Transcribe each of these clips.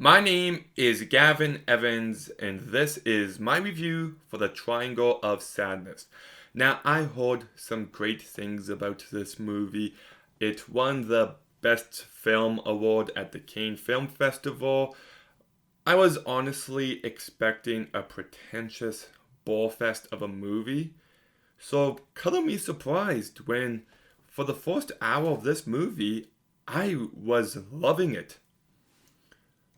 My name is Gavin Evans, and this is my review for The Triangle of Sadness. Now, I heard some great things about this movie. It won the Best Film Award at the Cannes Film Festival. I was honestly expecting a pretentious ballfest of a movie, so color me surprised when, for the first hour of this movie, I was loving it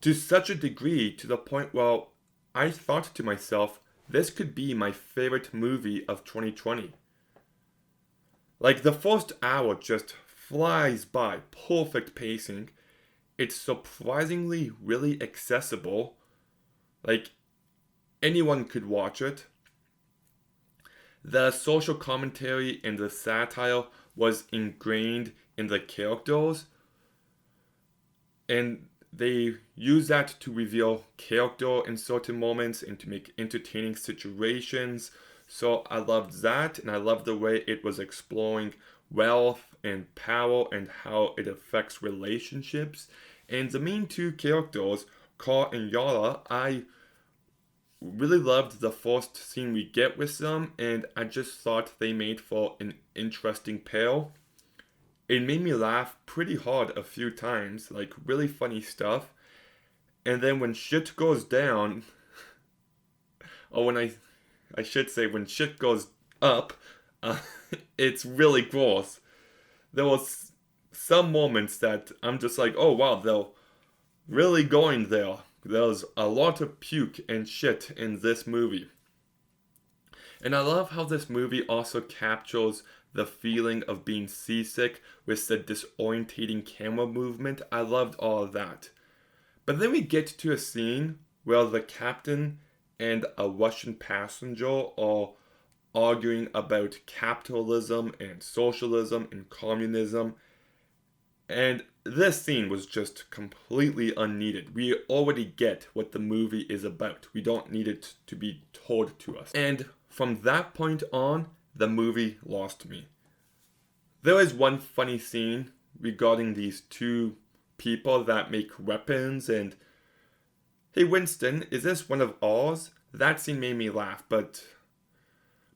to such a degree to the point where I thought to myself, this could be my favorite movie of 2020. Like, the first hour just flies by, perfect pacing. It's surprisingly really accessible. Like, anyone could watch it. The social commentary and the satire was ingrained in the characters, and they use that to reveal character in certain moments and to make entertaining situations. So I loved that, and I loved the way it was exploring wealth and power and how it affects relationships. And the main two characters, Carl and Yara, I really loved the first scene we get with them, and I just thought they made for an interesting pair. It made me laugh pretty hard a few times, like really funny stuff. And then when shit goes down, or I should say when shit goes up, uh, it's really gross. There was some moments that I'm just like, oh wow, they're really going there. There's a lot of puke and shit in this movie. And I love how this movie also captures the feeling of being seasick with the disorientating camera movement. I loved all of that. But then we get to a scene where the captain and a Russian passenger are arguing about capitalism and socialism and communism. And this scene was just completely unneeded. We already get what the movie is about. We don't need it to be told to us. And from that point on, the movie lost me. There is one funny scene regarding these two people that make weapons, and hey Winston, is this one of ours? That scene made me laugh, but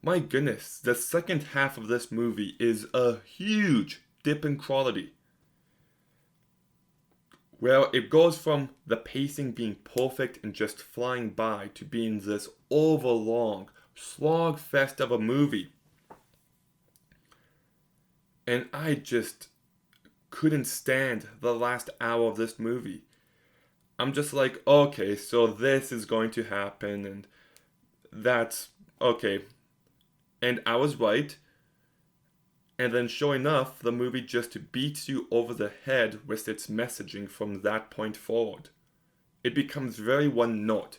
my goodness, the second half of this movie is a huge dip in quality. Well, it goes from the pacing being perfect and just flying by to being this overlong slog fest of a movie. And I just couldn't stand the last hour of this movie. I'm just like, okay, so this is going to happen, and that's okay. And I was right. And then, sure enough, the movie just beats you over the head with its messaging from that point forward. It becomes very one note.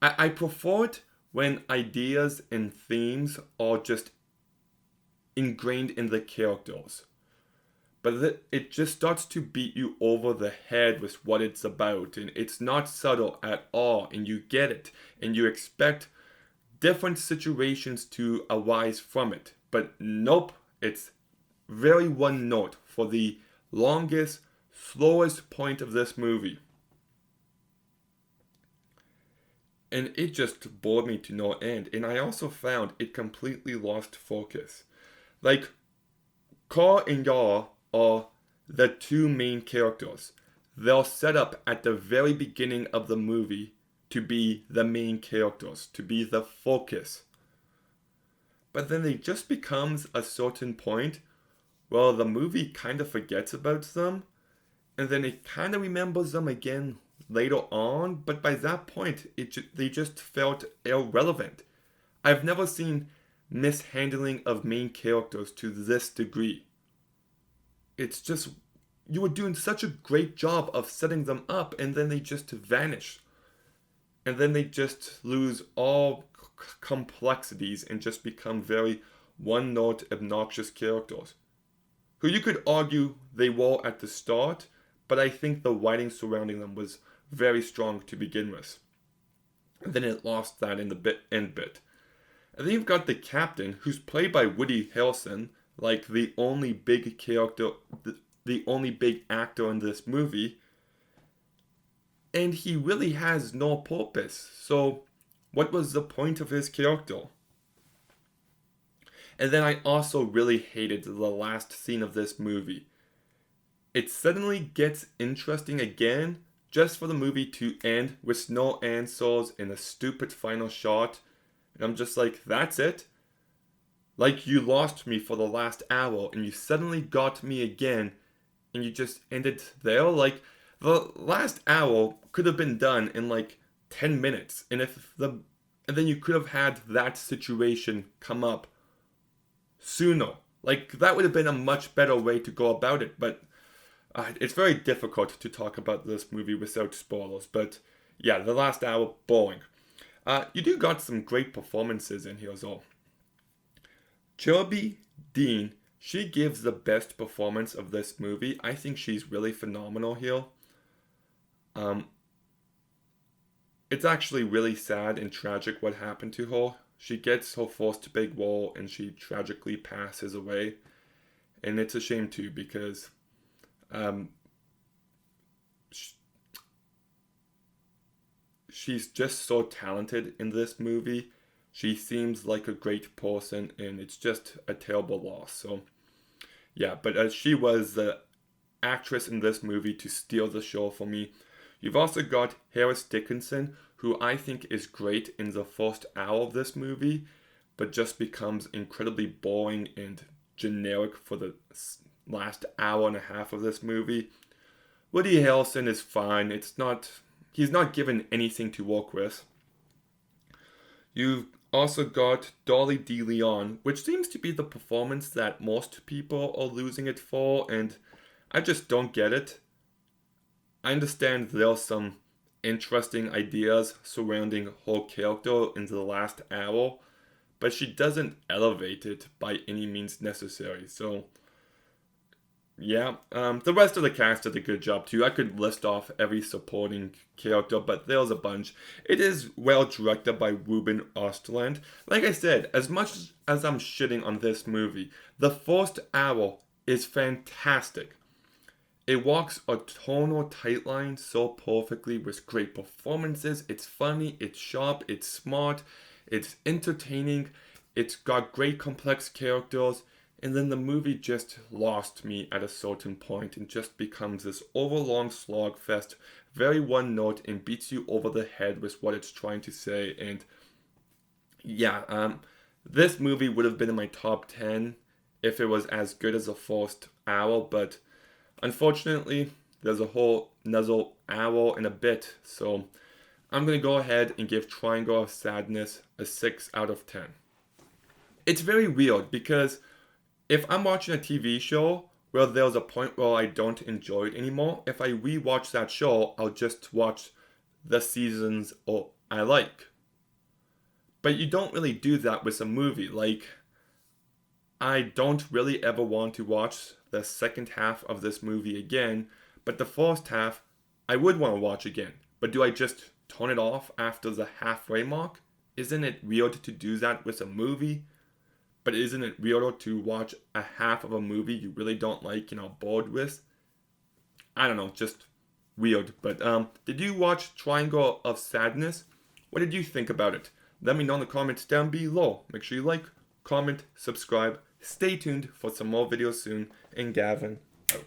I prefer it when ideas and themes are just ingrained in the characters. But it just starts to beat you over the head with what it's about, and it's not subtle at all, and you get it, and you expect different situations to arise from it. But nope, it's very one note for the longest, slowest point of this movie. And it just bored me to no end, and I also found it completely lost focus. Like, Carl and Yara are the two main characters. They're set up at the very beginning of the movie to be the main characters, to be the focus. But then it just becomes a certain point where the movie kind of forgets about them, and then it kind of remembers them again later on, but by that point, they just felt irrelevant. I've never seen mishandling of main characters to this degree. It's just, you were doing such a great job of setting them up, and then they just vanish. And then they just lose all complexities and just become very one note obnoxious characters. Who you could argue they were at the start, but I think the writing surrounding them was very strong to begin with. And then it lost that in the end bit. And then you've got the captain, who's played by Woody Harrelson, like the only big character, the only big actor in this movie. and he really has no purpose. So, what was the point of his character? And then I also really hated the last scene of this movie. It suddenly gets interesting again just for the movie to end with no answers and a stupid final shot. And I'm just like, that's it? Like you lost me for the last hour and you suddenly got me again and you just ended there? Like the last hour could have been done in like 10 minutes. And then you could have had that situation come up sooner. Like that would have been a much better way to go about it, but it's very difficult to talk about this movie without spoilers. But yeah, the last hour, boring. You do got some great performances in here though. Chirby Dean, she gives the best performance of this movie. I think she's really phenomenal here. Um, it's actually really sad and tragic what happened to her. She gets her first big role and she tragically passes away. And it's a shame too because um, she's just so talented in this movie. She seems like a great person and it's just a terrible loss. So yeah, but she was the actress in this movie to steal the show for me. You've also got Harris Dickinson, who I think is great in the first hour of this movie, but just becomes incredibly boring and generic for the last hour and a half of this movie. Woody Harrelson is fine. He's not given anything to work with. You've also got Dolly De Leon, which seems to be the performance that most people are losing it for, and I just don't get it. I understand there's some interesting ideas surrounding her character in the last hour, but she doesn't elevate it by any means necessary. So, yeah, the rest of the cast did a good job too. I could list off every supporting character, but there's a bunch. It is well directed by Ruben Östlund. Like I said, as much as I'm shitting on this movie, the first hour is fantastic. It walks a tonal tight line so perfectly with great performances. It's funny, it's sharp, it's smart, it's entertaining, it's got great complex characters, and then the movie just lost me at a certain point and just becomes this overlong slogfest, very one note, and beats you over the head with what it's trying to say. And yeah, this movie would have been in my top 10 if it was as good as the first hour, but unfortunately, there's a whole another hour and a bit, so I'm going to go ahead and give Triangle of Sadness a 6 out of 10. It's very weird because if I'm watching a TV show where there's a point where I don't enjoy it anymore, if I rewatch that show, I'll just watch the seasons I like. But you don't really do that with a movie. Like, I don't really ever want to watch the second half of this movie again, but the first half I would want to watch again. But do I just turn it off after the halfway mark? Isn't it weird to do that with a movie? But isn't it weirder to watch a half of a movie you really don't like and are bored with? I don't know, just weird. But did you watch Triangle of Sadness? What did you think about it? Let me know in the comments down below. Make sure you like, comment, subscribe. Stay tuned for some more videos soon. And Gavin, out.